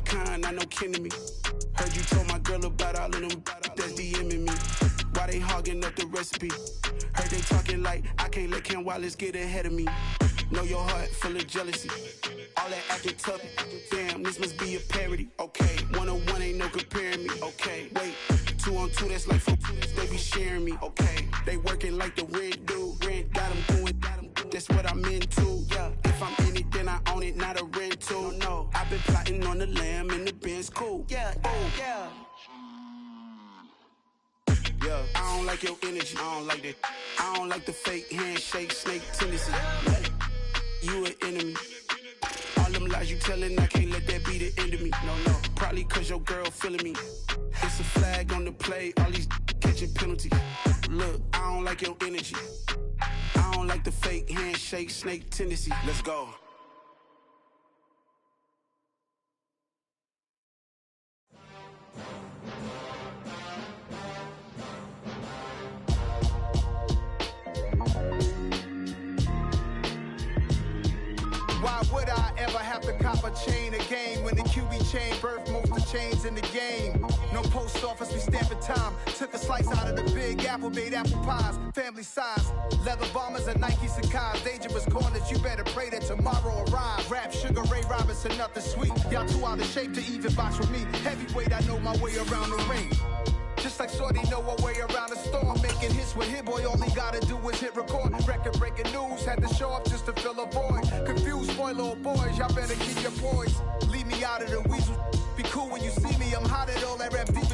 kind, not no kin to me. Heard you told my girl about all of them that's DMing me. Why they hogging up the recipe? Heard they talking like I can't let Ken Wallace get ahead of me. Know your heart full of jealousy. All that acting tough, damn, this must be a parody. Okay, 1-on-1 ain't no comparing me. Okay, wait, 2-on-2, that's like 4, they be sharing me. Okay, they working like the rent dude. Rent got them doing, that's what I'm into. Yeah, if I'm in it, then I own it, not a rental. No, I've been plotting on the lamb and the Benz cool. Yeah, yeah. Yeah, I don't like your energy, I don't like that. I don't like the fake handshake, snake tendency. You an enemy. All them lies you telling, I can't let that be the end of me. No, probably cause your girl feeling me. It's a flag on the play, all these catching penalties. Look, I don't like your energy. I don't like the fake handshake, snake tendency. Let's go. Why would I ever have to cop a chain again when the QB chain birthed most of the chains in the game? No post office, we stamping time. Took a slice out of the big apple, made apple pies, family size. Leather bombers and Nike Sacai's, dangerous corners, you better pray that tomorrow arrives. Rap, Sugar Ray Robinson, nothing sweet. Y'all too out of shape to even box with me. Heavyweight, I know my way around the ring. Just like Shorty know a way around the storm. Making hits with Hit Boy, all he gotta do is hit record. Record breaking news, had to show up just to fill a void. Confused boy, little boys, y'all better keep your poise. Leave me out of the weasel. Be cool when you see me, I'm hot at all that rap deep.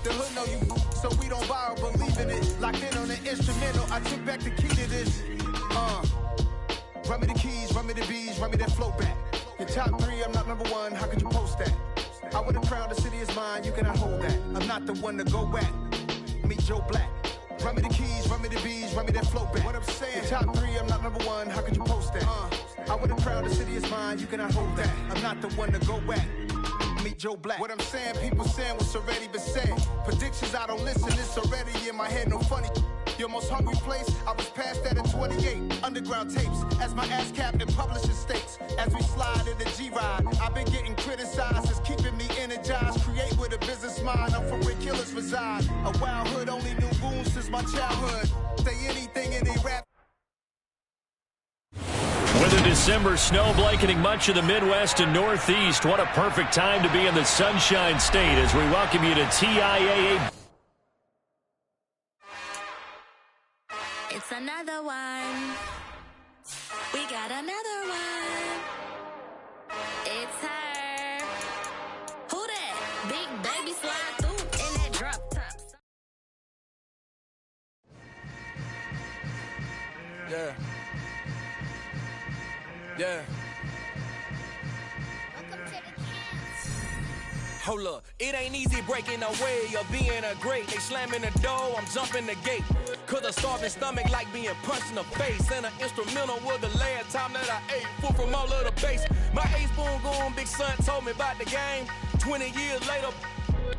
The hood know you, so we don't borrow, believe in it. Locked in on the instrumental, I took back the key to this. Run me the keys, run me the bees, run me that flow back. Your top 3, I'm not number 1, how could you post that? I would've crowned the city is mine, you cannot hold that. I'm not the one to go at. Meet Joe Black. Run me the keys, run me the bees, run me that flow back. What I'm saying, your top 3, I'm not number 1, how could you post that? I would've crowned the city is mine, you cannot hold that. I'm not the one to go at. Meet Joe Black. What I'm saying, people saying what's already been said. Predictions, I don't listen, it's already in my head, no funny. Your most hungry place, I was past that at 28. Underground tapes, as my ass cap in publishing states. As we slide in the G-Ride, I've been getting criticized, it's keeping me energized. Create with a business mind, I'm from where killers reside. A wild hood, only knew goons since my childhood. Say anything in they rap. With a December snow blanketing much of the Midwest and Northeast, what a perfect time to be in the Sunshine State as we welcome you to TIAA. It's another one. We got another one. It's her. Who that? Big baby slide through in that drop top. Yeah. Yeah. Hold up, it ain't easy breaking away or being a great. They slamming the door, I'm jumping the gate. Cause a starving stomach like being punched in the face. And an instrumental was the last time that I ate. Food from all of the base. My ace spoon going, big son told me about the game. 20 years later,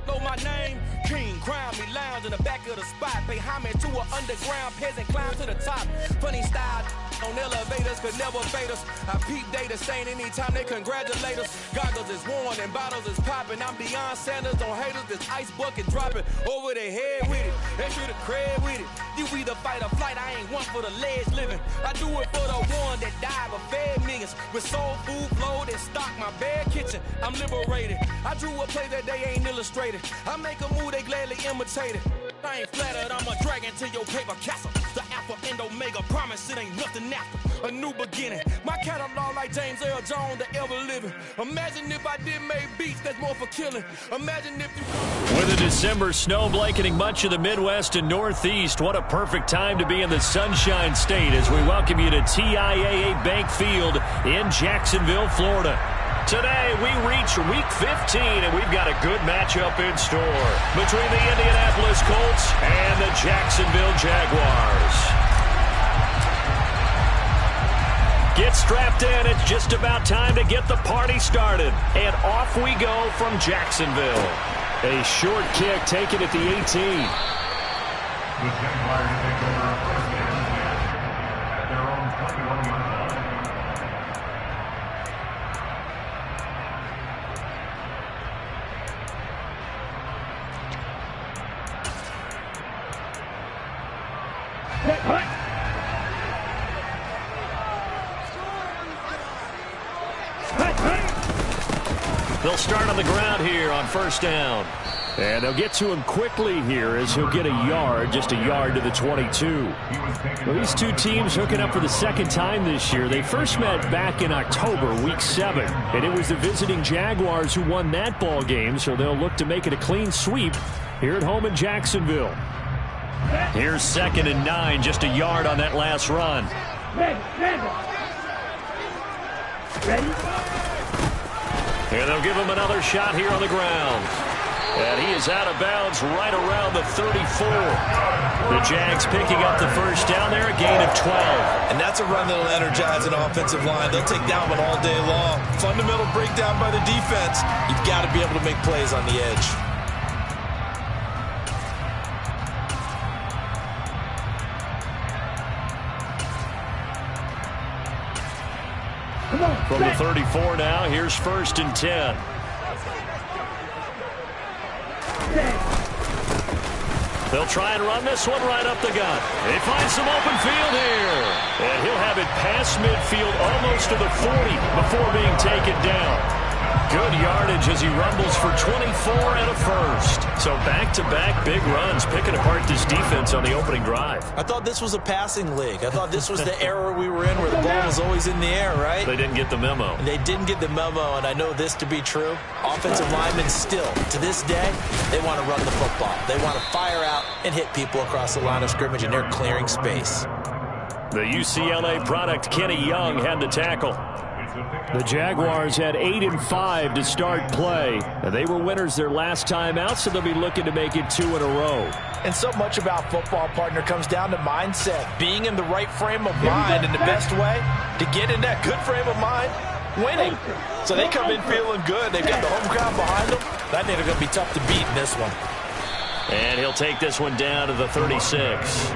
know my name. King, crown me, lounge in the back of the spot. Pay homage to an underground peasant, climb to the top. Funny style on elevators could never fade us. I peep data stain anytime they congratulate us. Goggles is worn and bottles is popping. I'm Deion Sanders on haters, this ice bucket dropping over their head with it. Extra the cred with it. You either fight or flight, I ain't one for the ledge living. I do it for the one that died but fed millions. With soul food flowed and stock my bad kitchen. I'm liberated. I drew a play that they ain't illustrated. I make a move, they gladly imitate it. I ain't flattered, I'm a dragon to your paper castle. The Alpha and Omega, promise it ain't nothing after. A new beginning. My catalog like James Earl Jones, the ever living. Imagine if I did make beats that's more for killing. Imagine if you... With a December snow blanketing much of the Midwest and Northeast, what a perfect time to be in the Sunshine State as we welcome you to TIAA Bank Field in Jacksonville, Florida. Today, we reach Week 15, and we've got a good matchup in store between the Indianapolis Colts and the Jacksonville Jaguars. Get strapped in. It's just about time to get the party started. And off we go from Jacksonville. A short kick taken at the 18. The Jaguars take over first and 10 at their own 21-yard line. They'll start on the ground here on first down. And they'll get to him quickly here as he'll get a yard, just a yard to the 22. Well, these two teams hooking up for the second time this year. They first met back in October, week 7. And it was the visiting Jaguars who won that ball game, so they'll look to make it a clean sweep here at home in Jacksonville. Here's 2nd and 9, just a yard on that last run. Ready? And they'll give him another shot here on the ground. And he is out of bounds right around the 34. The Jags picking up the first down there, a gain of 12. And that's a run that'll energize an offensive line. They'll take that one all day long. Fundamental breakdown by the defense. You've got to be able to make plays on the edge. From the 34 now, here's 1st and 10. They'll try and run this one right up the gut. They find some open field here. And he'll have it past midfield almost to the 40 before being taken down. Good yardage as he rumbles for 24 and a first. So back-to-back big runs, picking apart this defense on the opening drive. I thought this was a passing league. I thought this was the era we were in where the ball was always in the air, right? They didn't get the memo. And they didn't get the memo, and I know this to be true. Offensive linemen still, to this day, they want to run the football. They want to fire out and hit people across the line of scrimmage, and they're clearing space. The UCLA product, Kenny Young, had the tackle. The Jaguars had 8-5 to start play, and they were winners their last time out, so they'll be looking to make it 2 in a row. And so much about football, partner, comes down to mindset, being in the right frame of mind, and the best way to get in that good frame of mind, winning. So they come in feeling good. They've got the home crowd behind them. I think they're going to be tough to beat in this one. And he'll take this one down to the 36.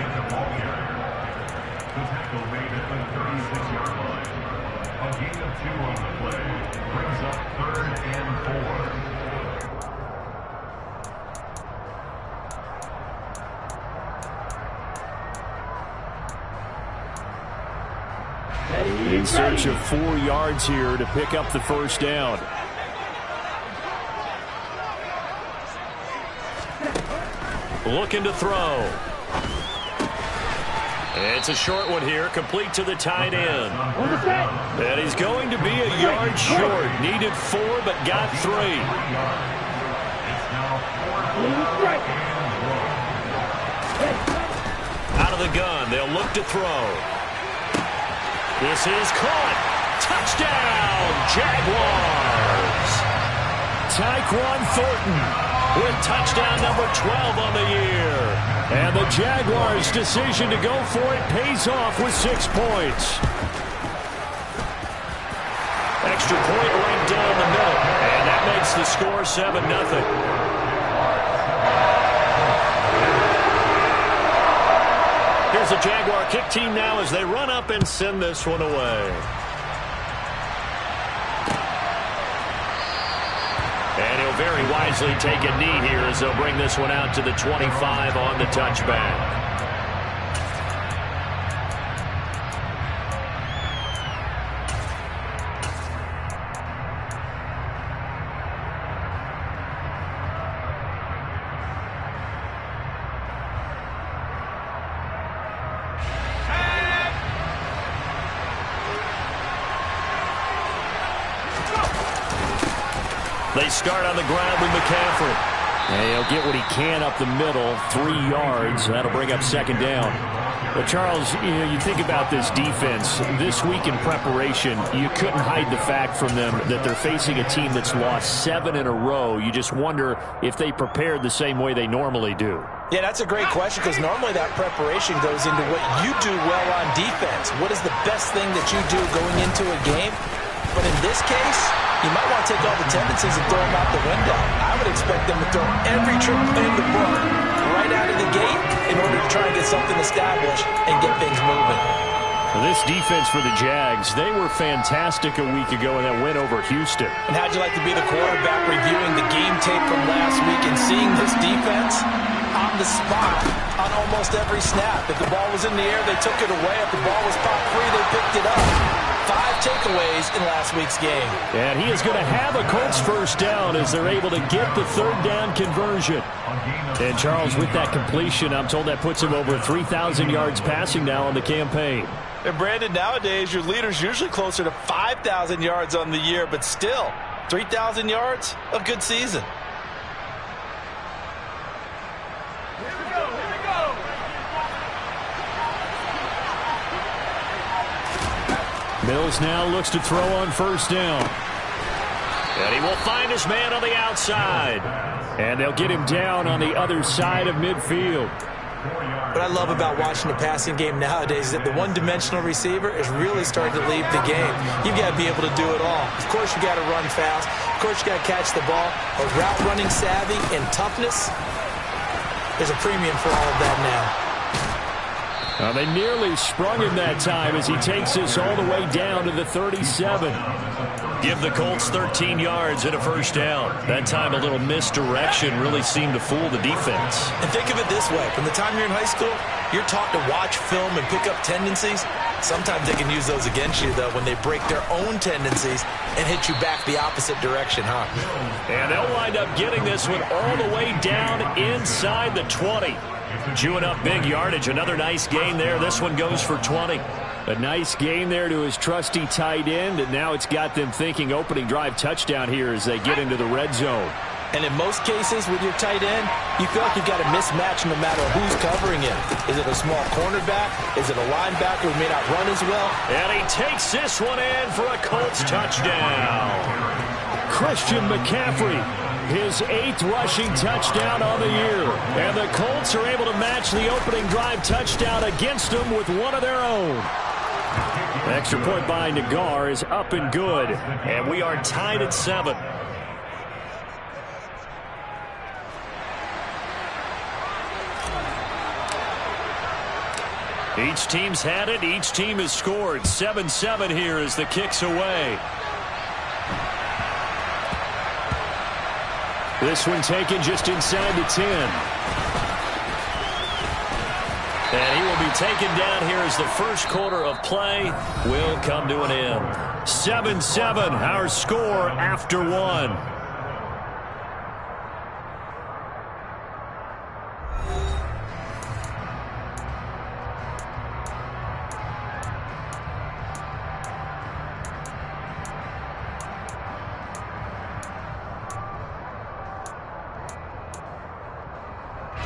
In search of 4 yards here to pick up the first down. Looking to throw. It's a short one here, complete to the tight end. And he's going to be a yard short. Needed 4, but got 3. Out of the gun, they'll look to throw. This is caught. Touchdown, Jaguars. Tyquan Thornton with touchdown number 12 on the year. And the Jaguars' decision to go for it pays off with 6 points. Extra point right down the middle. And that makes the score 7-0. Here's the Jaguar kick team now as they run up and send this one away. And he'll very wisely take a knee here as they'll bring this one out to the 25 on the touchback. They start on the ground with McCaffrey. And he'll get what he can up the middle, 3 yards. That'll bring up 2nd down. But, Charles, you think about this defense. This week in preparation, you couldn't hide the fact from them that they're facing a team that's lost 7 in a row. You just wonder if they prepared the same way they normally do. Yeah, that's a great question because normally that preparation goes into what you do well on defense. What is the best thing that you do going into a game? But in this case, you might want to take all the tendencies and throw them out the window. I would expect them to throw every trick in the book right out of the gate in order to try and get something established and get things moving. Well, this defense for the Jags, they were fantastic a week ago in that win over Houston. And how'd you like to be the quarterback reviewing the game tape from last week and seeing this defense on the spot on almost every snap? If the ball was in the air, they took it away. If the ball was popped free, they picked it up. 5 takeaways in last week's game. And he is going to have a Colts first down as they're able to get the third down conversion. And Charles, with that completion, I'm told that puts him over 3,000 yards passing now on the campaign. And Brandon, nowadays your leader's usually closer to 5,000 yards on the year, but still, 3,000 yards, a good season. Mills now looks to throw on first down. And he will find his man on the outside. And they'll get him down on the other side of midfield. What I love about watching the passing game nowadays is that the one-dimensional receiver is really starting to leave the game. You've got to be able to do it all. Of course, you got to run fast. Of course, you got to catch the ball. But route running savvy and toughness, there's a premium for all of that now. They nearly sprung him that time as he takes this all the way down to the 37. Give the Colts 13 yards and a first down. That time a little misdirection really seemed to fool the defense. And think of it this way. From the time you're in high school, you're taught to watch film and pick up tendencies. Sometimes they can use those against you, though, when they break their own tendencies and hit you back the opposite direction, huh? And they'll wind up getting this one all the way down inside the 20. Chewing up big yardage. Another nice gain there. This one goes for 20. A nice gain there to his trusty tight end, and now it's got them thinking opening drive touchdown here as they get into the red zone. And in most cases with your tight end, you feel like you've got a mismatch no matter who's covering him. Is it a small cornerback? Is it a linebacker who may not run as well? And he takes this one in for a Colts touchdown. Christian McCaffrey, his 8th rushing touchdown on the year. And the Colts are able to match the opening drive touchdown against them with one of their own. The extra point by Nagar is up and good. And we are tied at 7. Each team's had it. Each team has scored. 7-7 here as the kick's away. This one taken just inside the 10. And he will be taken down here as the first quarter of play will come to an end. 7-7, our score after 1.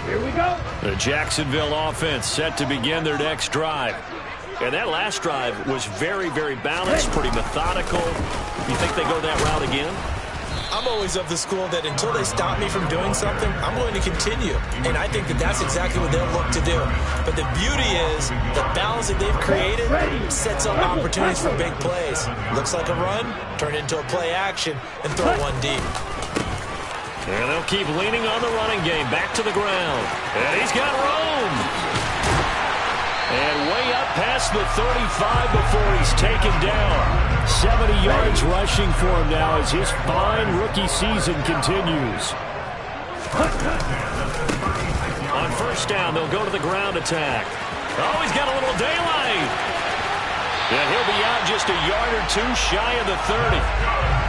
Here we go. The Jacksonville offense set to begin their next drive. And that last drive was very, very balanced, pretty methodical. You think they go that route again? I'm always of the school that until they stop me from doing something, I'm going to continue. And I think that that's exactly what they'll look to do. But the beauty is the balance that they've created sets up opportunities for big plays. Looks like a run, turn it into a play action, and throw one deep. And they'll keep leaning on the running game. Back to the ground. And he's got room. And way up past the 35 before he's taken down. 70 yards rushing for him now as his fine rookie season continues. On first down, they'll go to the ground attack. Oh, he's got a little daylight. And he'll be out just a yard or two shy of the 30.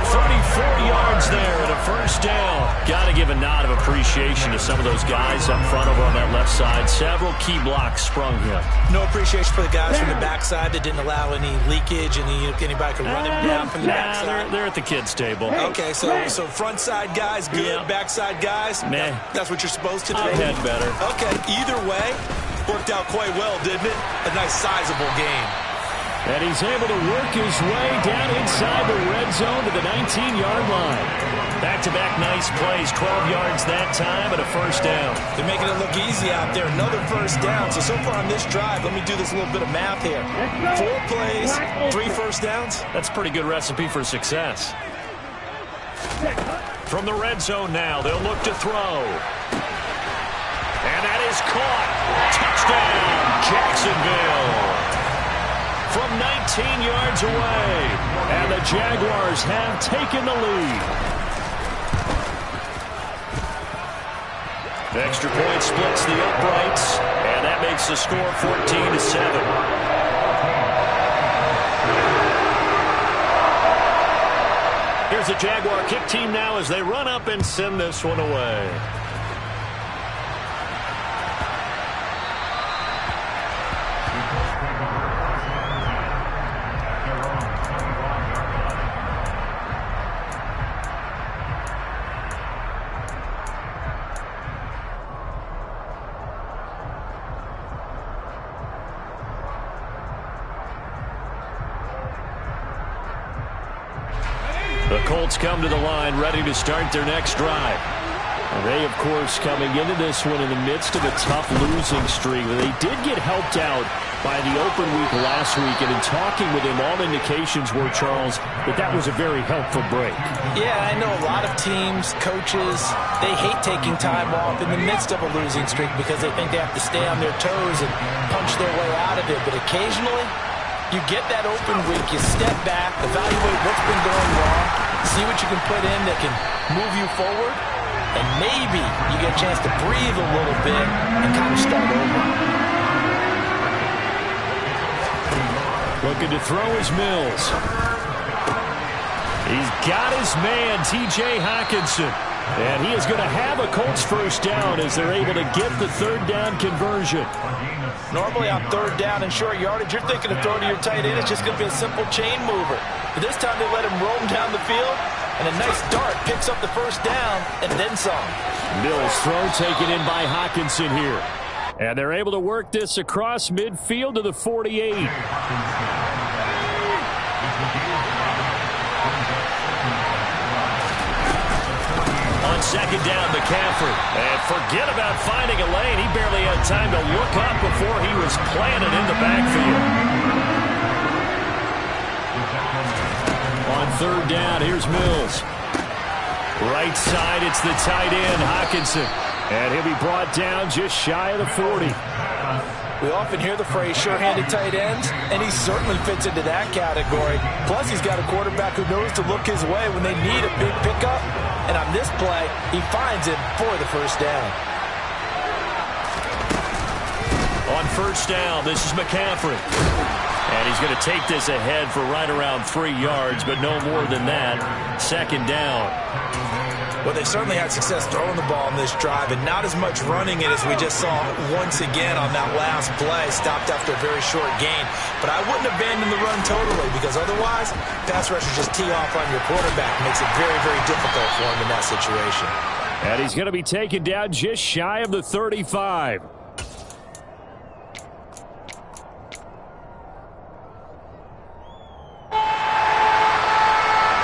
34 yards there and a first down. Got to give a nod of appreciation to some of those guys up front over on that left side. Several key blocks sprung here. No appreciation for the guys from the backside that didn't allow any leakage and anybody could run him down from the backside. They're at the kids' table. Okay, so front side guys, good. Backside guys, that's what you're supposed to do. I've had better. Okay, either way, worked out quite well, didn't it? A nice sizable game. And he's able to work his way down inside the red zone to the 19-yard line. Back-to-back nice plays, 12 yards that time and a first down. They're making it look easy out there. Another first down. So far on this drive, let me do this little bit of math here. 4 plays, 3 first downs. That's a pretty good recipe for success. From the red zone now, they'll look to throw. And that is caught. Touchdown, Jacksonville. From 19 yards away. And the Jaguars have taken the lead. The extra point splits the uprights. And that makes the score 14-7. Here's the Jaguar kick team now as they run up and send this one away. The Colts come to the line ready to start their next drive. And they, of course, coming into this one in the midst of a tough losing streak. They did get helped out by the open week last week. And in talking with him, all indications were, Charles, that was a very helpful break. Yeah, I know a lot of teams, coaches, they hate taking time off in the midst of a losing streak because they think they have to stay on their toes and punch their way out of it. But occasionally, you get that open week, you step back, evaluate what's been going wrong, see what you can put in that can move you forward, and maybe you get a chance to breathe a little bit and kind of start over. Looking to throw is Mills. He's got his man, T.J. Hockenson. And he is going to have a Colts first down as they're able to get the third down conversion. Normally on third down and short yardage, you're thinking of throwing to your tight end. It's just going to be a simple chain mover. But this time they let him roam down the field, and a nice dart picks up the first down and then some. Mills' throw taken in by Hockenson here. And they're able to work this across midfield to the 48. On second down, McCaffrey. And forget about finding a lane. He barely had time to look up before he was planted in the backfield. On third down, here's Mills. Right side, it's the tight end, Hockenson. And he'll be brought down just shy of the 40. We often hear the phrase sure-handed tight ends, and he certainly fits into that category. Plus, he's got a quarterback who knows to look his way when they need a big pickup. And on this play, he finds him for the first down. On first down, this is McCaffrey. And he's going to take this ahead for right around 3 yards, but no more than that. Second down. Well, they certainly had success throwing the ball in this drive, and not as much running it as we just saw once again on that last play. Stopped after a very short gain. But I wouldn't abandon the run totally, because otherwise, pass rushers just tee off on your quarterback. Makes it very, very difficult for him in that situation. And he's going to be taken down just shy of the 35.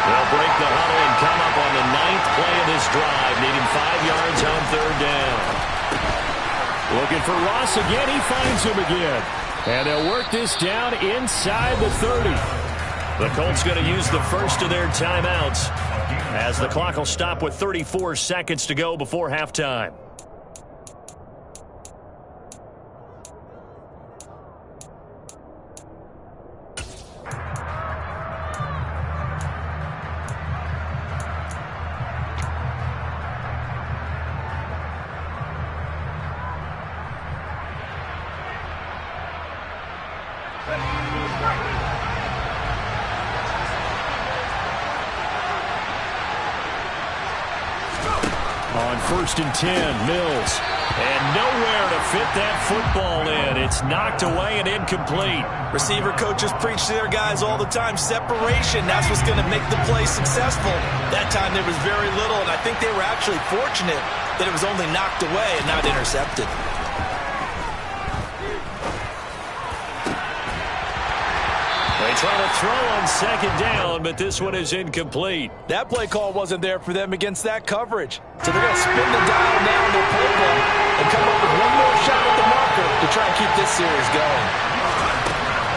They'll break the huddle and come up on the 9th play of this drive, needing 5 yards on third down. Looking for Ross again. He finds him again. And they'll work this down inside the 30. The Colts going to use the first of their timeouts as the clock will stop with 34 seconds to go before halftime. On 1st and 10, Mills. And nowhere to fit that football in. It's knocked away and incomplete. Receiver coaches preach to their guys all the time. Separation, that's what's going to make the play successful. That time there was very little, and I think they were actually fortunate that it was only knocked away and not intercepted. They try to throw on second down, but this one is incomplete. That play call wasn't there for them against that coverage. So they're going to spin the dial now in their playbook and come up with one more shot at the marker to try and keep this series going.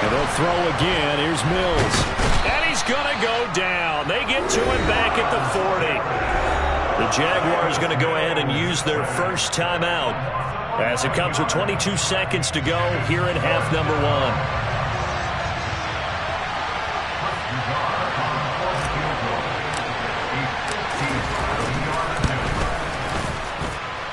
And they'll throw again. Here's Mills. And he's going to go down. They get to him back at the 40. The Jaguars going to go ahead and use their first timeout as it comes with 22 seconds to go here in half number 1.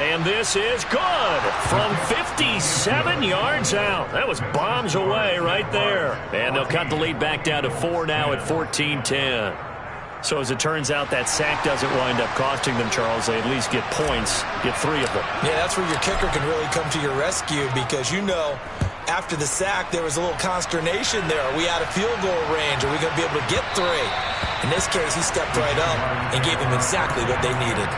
And this is good from 57 yards out. That was bombs away right there. And they'll cut the lead back down to 4 now at 14-10. So as it turns out, that sack doesn't wind up costing them, Charles. They at least get points, get 3 of them. Yeah, that's where your kicker can really come to your rescue because, after the sack, there was a little consternation there. Are we out of field goal range? Are we going to be able to get 3? In this case, he stepped right up and gave them exactly what they needed.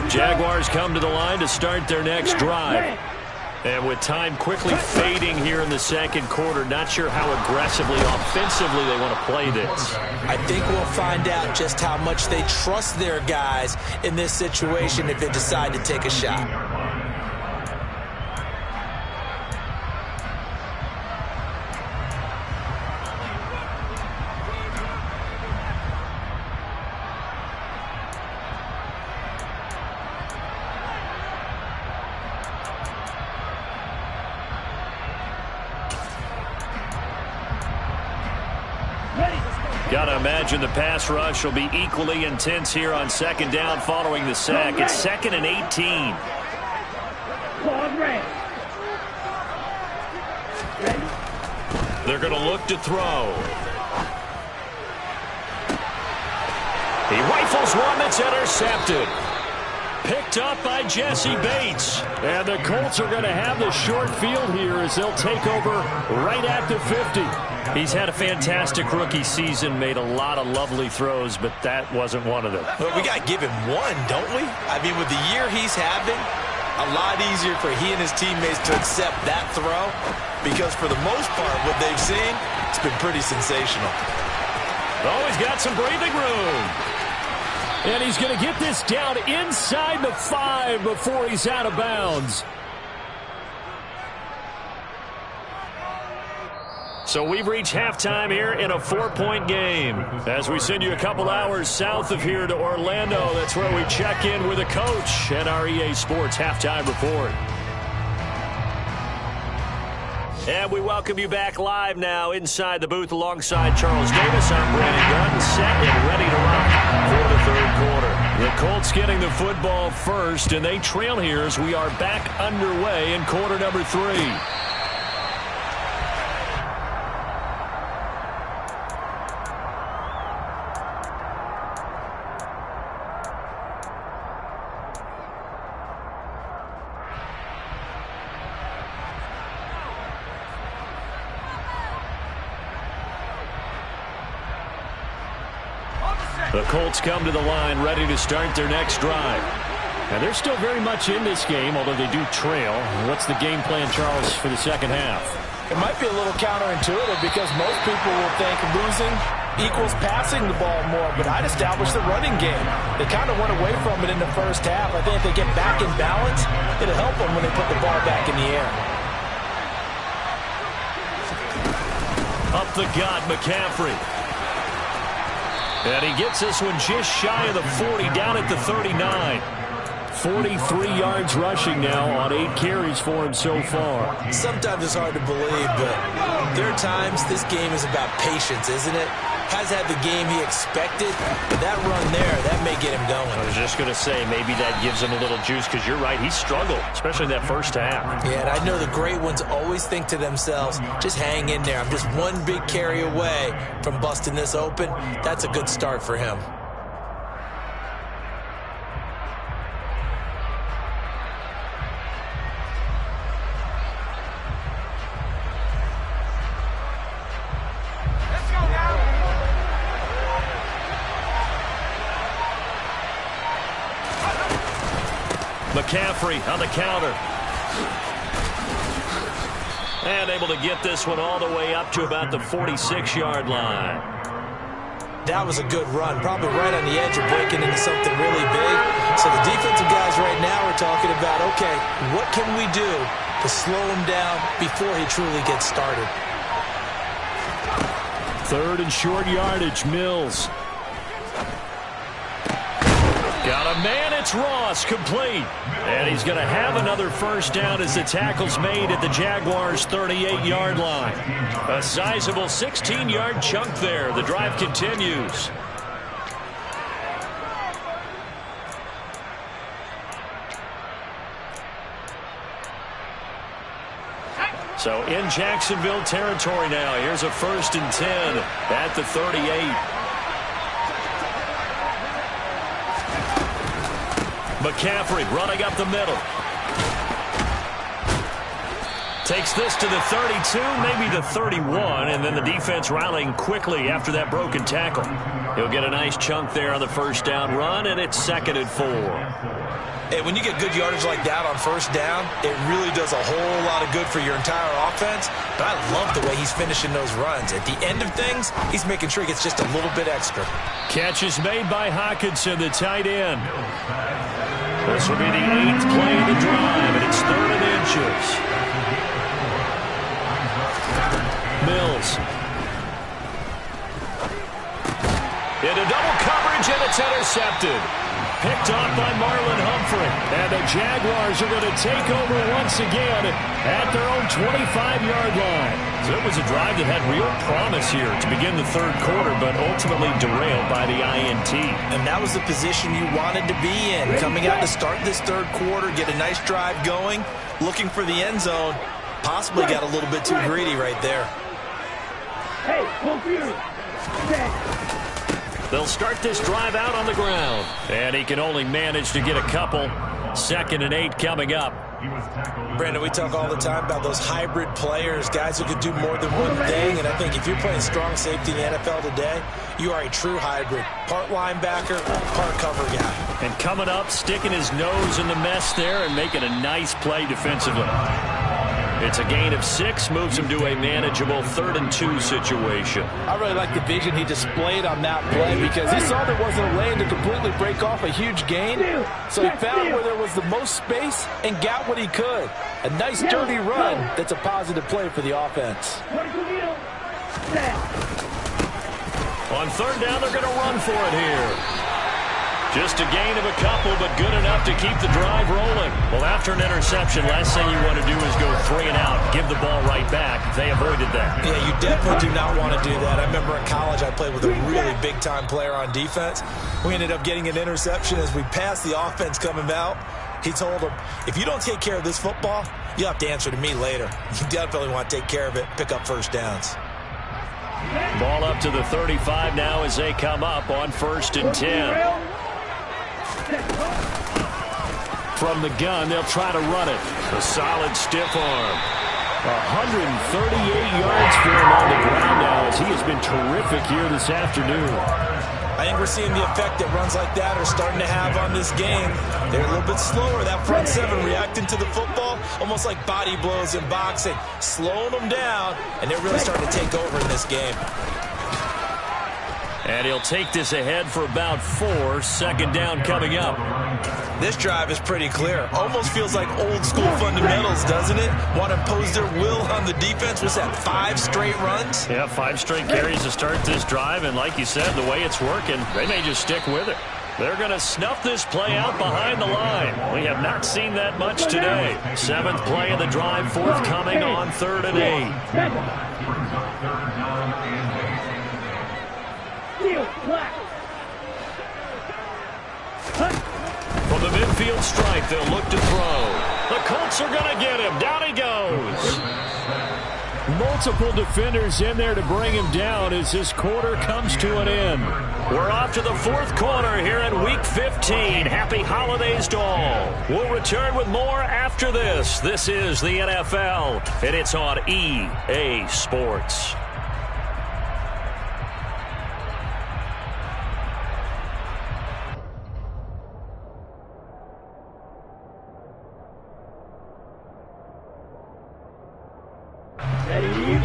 Jaguars come to the line to start their next drive. And with time quickly fading here in the second quarter, not sure how aggressively, offensively they want to play this. I think we'll find out just how much they trust their guys in this situation if they decide to take a shot. Got to imagine the pass rush will be equally intense here on second down following the sack. It's 2nd and 18. They're going to look to throw. He rifles one that's intercepted. Picked up by Jesse Bates. And the Colts are going to have the short field here as they'll take over right at the 50. He's had a fantastic rookie season, made a lot of lovely throws, but that wasn't one of them. Well, we got to give him one, don't we? I mean, with the year he's having, a lot easier for he and his teammates to accept that throw because for the most part, what they've seen, it's been pretty sensational. Oh, he's got some breathing room. And he's going to get this down inside the 5 before he's out of bounds. So we've reached halftime here in a 4-point game. As we send you a couple hours south of here to Orlando, that's where we check in with a coach at our EA Sports Halftime Report. And we welcome you back live now inside the booth alongside Charles Davis. I'm Brandon Gunn, set and ready to rock for the third quarter. The Colts getting the football first, and they trail here as we are back underway in quarter number 3. The Colts come to the line ready to start their next drive. And they're still very much in this game, although they do trail. What's the game plan, Charles, for the second half? It might be a little counterintuitive because most people will think losing equals passing the ball more, but I'd establish the running game. They kind of went away from it in the first half. I think if they get back in balance, it'll help them when they put the ball back in the air. Up the gut, McCaffrey. And he gets this one just shy of the 40, down at the 39. 43 yards rushing now on 8 carries for him so far. Sometimes it's hard to believe, but there are times this game is about patience, isn't it? Has had the game he expected, but that run there, that may get him going. I was just going to say, maybe that gives him a little juice, because you're right, he struggled, especially that first half. Yeah, and I know the great ones always think to themselves, just hang in there. I'm just one big carry away from busting this open. That's a good start for him. McCaffrey on the counter. And able to get this one all the way up to about the 46-yard line. That was a good run, probably right on the edge of breaking into something really big. So the defensive guys right now are talking about, okay, what can we do to slow him down before he truly gets started? Third and short yardage, Mills. Got a man, it's Ross, complete. And he's going to have another first down as the tackle's made at the Jaguars' 38-yard line. A sizable 16-yard chunk there. The drive continues. So in Jacksonville territory now. Here's a 1st and 10 at the 38. McCaffrey running up the middle. Takes this to the 32, maybe the 31, and then the defense rallying quickly after that broken tackle. He'll get a nice chunk there on the first down run, and it's 2nd and 4. Hey, when you get good yardage like that on first down, it really does a whole lot of good for your entire offense. But I love the way he's finishing those runs. At the end of things, he's making sure he gets just a little bit extra. Catch is made by Hockenson, the tight end. This will be the 8th play of the drive, and it's 3rd and inches. Mills. Into double coverage, and it's intercepted. Picked off by Marlon Humphrey. And the Jaguars are going to take over once again at their own 25-yard line. So it was a drive that had real promise here to begin the 3rd quarter, but ultimately derailed by the INT. And that was the position you wanted to be in. Coming out to start this 3rd quarter, get a nice drive going, looking for the end zone. Possibly got a little bit too greedy right there. Hey, full fury. They'll start this drive out on the ground. And he can only manage to get a couple. 2nd and 8 coming up. Brandon, we talk all the time about those hybrid players, guys who can do more than one thing. And I think if you're playing strong safety in the NFL today, you are a true hybrid. Part linebacker, part cover guy. And coming up, sticking his nose in the mess there and making a nice play defensively. It's a gain of 6, moves him to a manageable 3rd and 2 situation. I really like the vision he displayed on that play because he saw there wasn't a lane to completely break off a huge gain. So he found where there was the most space and got what he could. A nice dirty run that's a positive play for the offense. On 3rd down, they're going to run for it here. Just a gain of a couple, but good enough to keep the drive rolling. Well, after an interception, last thing you want to do is go 3 and out, give the ball right back. They avoided that. Yeah, you definitely do not want to do that. I remember in college I played with a really big-time player on defense. We ended up getting an interception as we passed the offense coming out. He told him, if you don't take care of this football, you'll have to answer to me later. You definitely want to take care of it, pick up first downs. Ball up to the 35 now as they come up on 1st and 10. From the gun, they'll try to run it. A solid stiff arm. 138 yards for him on the ground now as he has been terrific here this afternoon. I think we're seeing the effect that runs like that are starting to have on this game. They're a little bit slower. That front 7 reacting to the football, almost like body blows in boxing, slowing them down, and they're really starting to take over in this game. And he'll take this ahead for about 4. 2nd down coming up. This drive is pretty clear. Almost feels like old school fundamentals, doesn't it? Want to impose their will on the defense. Was that 5 straight runs? Yeah, 5 straight carries to start this drive. And like you said, the way it's working, they may just stick with it. They're going to snuff this play out behind the line. We have not seen that much today. 7th play of the drive forthcoming on 3rd and 8. From the midfield stripe, they'll look to throw. The Colts are going to get him. Down he goes. Multiple defenders in there to bring him down as this quarter comes to an end. We're off to the 4th quarter here in Week 15. Happy holidays to all. We'll return with more after this. This is the NFL, and it's on EA Sports.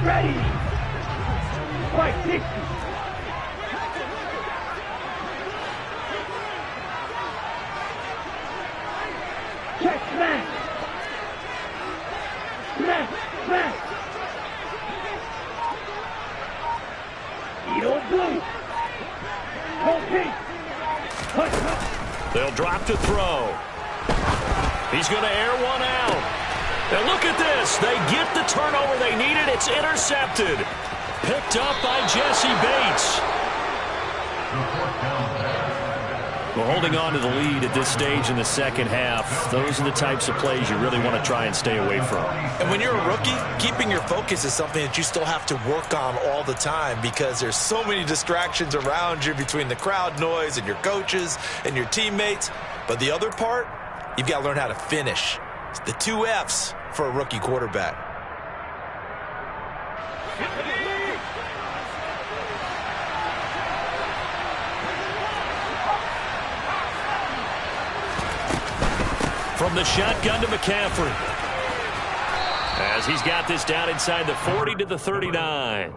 Ready. Fight 60. Check, smash. Smash. Eat on blue. Okay. They'll to throw. He's going to air one out. And look at this. They get the turnover they needed. It's intercepted. Picked up by Jesse Bates. Well, holding on to the lead at this stage in the second half, those are the types of plays you really want to try and stay away from. And when you're a rookie, keeping your focus is something that you still have to work on all the time because there's so many distractions around you between the crowd noise and your coaches and your teammates. But the other part, you've got to learn how to finish. It's the 2 F's for a rookie quarterback. From the shotgun to McCaffrey. As he's got this down inside the 40 to the 39.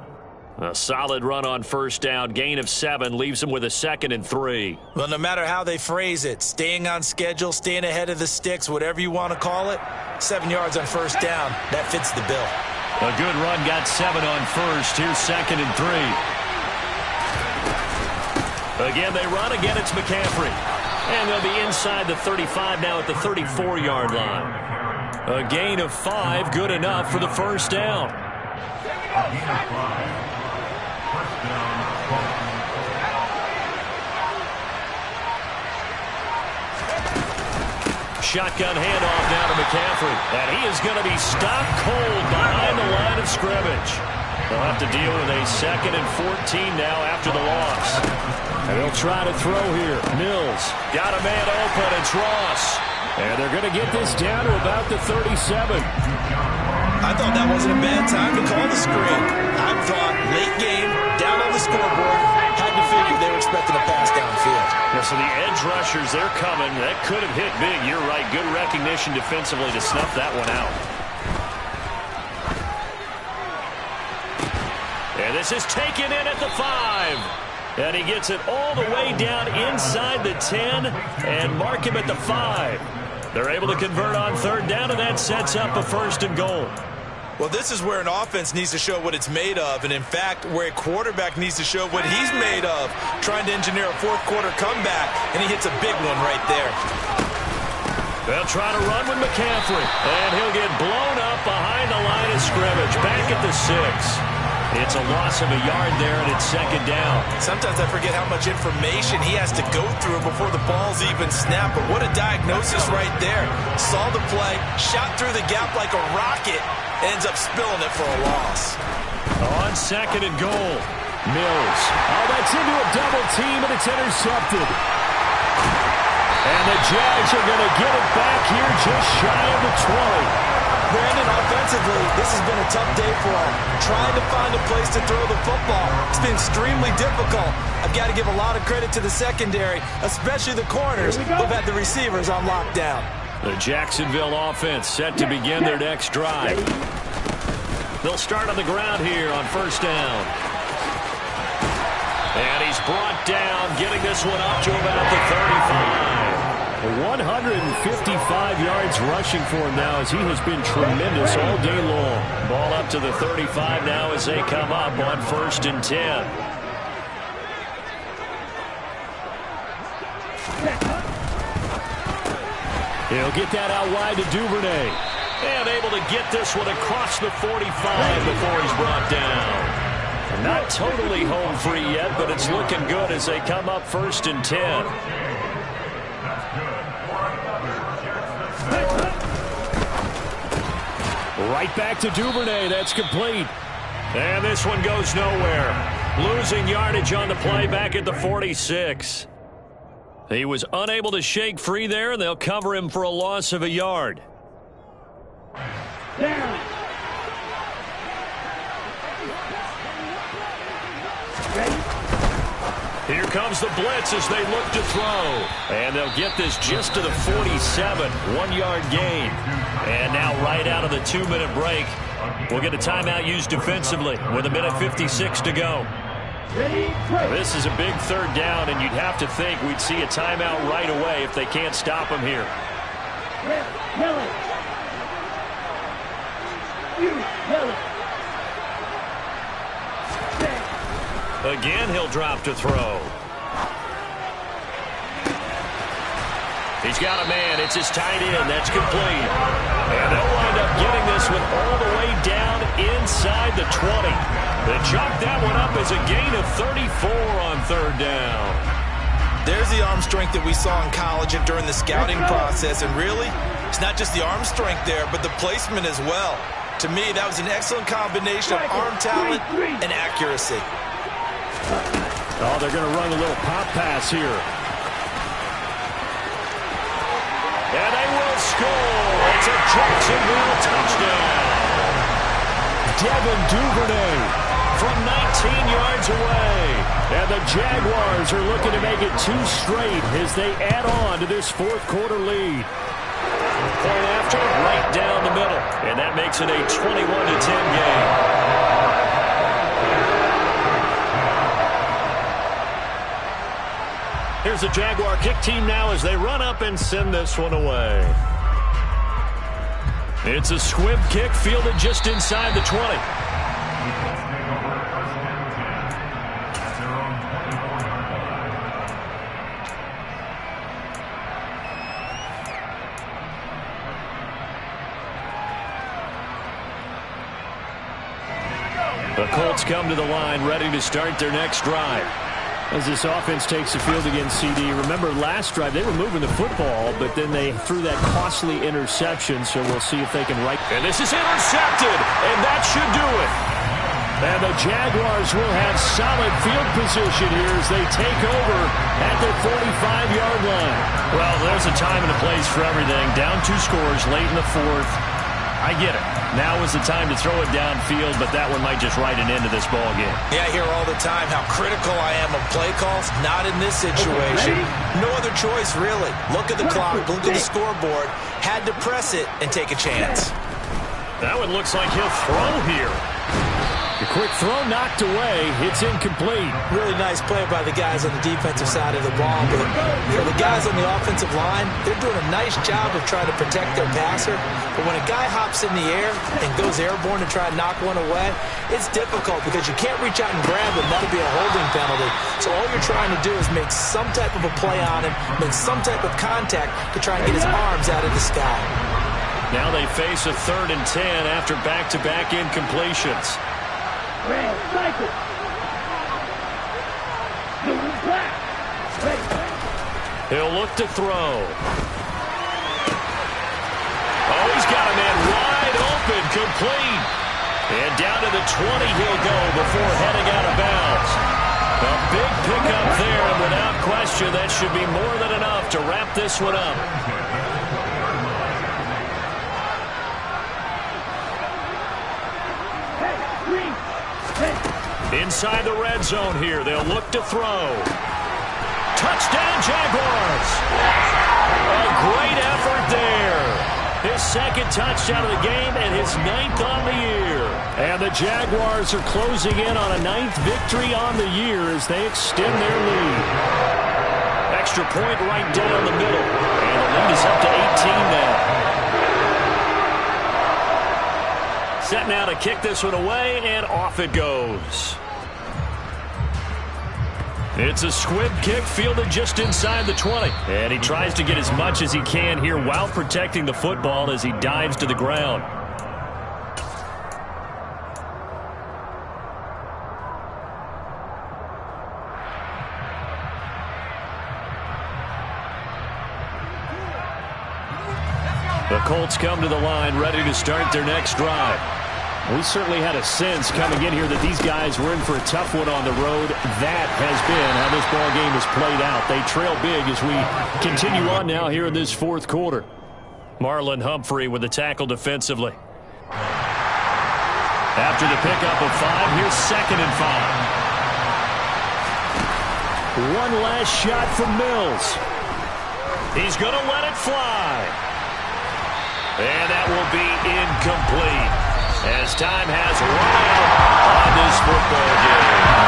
A solid run on first down. Gain of 7 leaves him with a 2nd and 3. Well, no matter how they phrase it, staying on schedule, staying ahead of the sticks, whatever you want to call it, 7 yards on first down, that fits the bill. A good run, got 7 on first. Here's 2nd and 3. Again, they run. Again, it's McCaffrey. And they'll be inside the 35 now at the 34-yard line. A gain of 5, good enough for the first down. Shotgun handoff now to McCaffrey. And he is going to be stopped cold behind the line of scrimmage. They'll have to deal with a 2nd and 14 now after the loss. And they'll try to throw here. Mills got a man open. It's Ross. And they're going to get this down to about the 37. I thought that wasn't a bad time to call the screen. I thought late game, down on the scoreboard, had to figure they were expecting a pass downfield. Yeah, so the edge rushers, they're coming. That could have hit big. You're right. Good recognition defensively to snuff that one out. And this is taken in at the 5. And he gets it all the way down inside the 10 and mark him at the 5. They're able to convert on third down, and that sets up a 1st and goal. Well, this is where an offense needs to show what it's made of, and in fact, where a quarterback needs to show what he's made of, trying to engineer a 4th-quarter comeback, and he hits a big one right there. They'll try to run with McCaffrey, and he'll get blown up behind the line of scrimmage, back at the 6. It's a loss of a yard there, and it's 2nd down. Sometimes I forget how much information he has to go through before the ball's even snapped, but what a diagnosis right there. Saw the play, shot through the gap like a rocket, ends up spilling it for a loss. On 2nd and goal, Mills. Oh, that's into a double team, and it's intercepted. And the Jags are going to get it back here just shy of the 20. Brandon, offensively, this has been a tough day for him. Trying to find a place to throw the football. It's been extremely difficult. I've got to give a lot of credit to the secondary, especially the corners who've had the receivers on lockdown. The Jacksonville offense set to begin their next drive. They'll start on the ground here on first down. And he's brought down, getting this one up to about the 35. 155 yards rushing for him now as he has been tremendous all day long. Ball up to the 35 now as they come up on 1st and 10. He'll get that out wide to Duvernay. And able to get this one across the 45 before he's brought down. Not totally home free yet, but it's looking good as they come up 1st and 10. Right back to Duvernay. That's complete. And this one goes nowhere. Losing yardage on the play back at the 46. He was unable to shake free there, and they'll cover him for a loss of a yard. Down. Here comes the blitz as they look to throw. And they'll get this just to the 47. 1-yard gain. And now right out of the 2-minute break, we'll get a timeout used defensively with 1:56 to go. This is a big third down, and you'd have to think we'd see a timeout right away if they can't stop him here. Again, he'll drop to throw. He's got a man. It's his tight end. That's complete. And they'll wind up getting this one all the way down inside the 20. They chalk that one up as a gain of 34 on third down. There's the arm strength that we saw in college and during the scouting process. And really, it's not just the arm strength there, but the placement as well. To me, that was an excellent combination of arm talent and accuracy. Oh, they're going to run a little pop pass here. And they will score. It's a Jacksonville touchdown. Devin Duvernay from 19 yards away. And the Jaguars are looking to make it 2 straight as they add on to this fourth quarter lead. Point after, right down the middle. And that makes it a 21-10 game. Here's the Jaguar kick team now as they run up and send this one away. It's a squib kick fielded just inside the 20. The Colts come to the line ready to start their next drive. As this offense takes the field against CD. Remember last drive they were moving the football, but then they threw that costly interception, so we'll see if they can right. And this is intercepted, and that should do it. And the Jaguars will have solid field position here as they take over at their 45-yard line. Well, there's a time and a place for everything. Down 2 scores late in the fourth. I get it. Now is the time to throw it downfield, but that one might just write an end to this ball game. Yeah, I hear all the time how critical I am of play calls. Not in this situation. No other choice, really. Look at the clock, look at the scoreboard. Had to press it and take a chance. That one looks like he'll throw here. The quick throw knocked away. It's incomplete. Really nice play by the guys on the defensive side of the ball. But for the guys on the offensive line, they're doing a nice job of trying to protect their passer. But when a guy hops in the air and goes airborne to try and knock one away, it's difficult because you can't reach out and grab him. That'll be a holding penalty. So all you're trying to do is make some type of a play on him, make some type of contact to try and get his arms out of the sky. Now they face a 3rd and 10 after back-to-back incompletions. He'll look to throw. Oh, he's got a man wide open, complete. And down to the 20 he'll go before heading out of bounds. A big pickup there, and without question, that should be more than enough to wrap this one up. Inside the red zone here, they'll look to throw. Touchdown, Jaguars! A great effort there. His 2nd touchdown of the game and his 9th on the year. And the Jaguars are closing in on a 9th victory on the year as they extend their lead. Extra point right down the middle. And the lead is up to 18 now. Set now to kick this one away, and off it goes. It's a squib kick fielded just inside the 20. And he tries to get as much as he can here while protecting the football as he dives to the ground. The Colts come to the line ready to start their next drive. We certainly had a sense coming in here that these guys were in for a tough one on the road. That has been how this ball game has played out. They trail big as we continue on now here in this fourth quarter. Marlon Humphrey with the tackle defensively. After the pickup of 5, here's 2nd and 5. One last shot from Mills. He's going to let it fly. And that will be incomplete as time has run out on this football game.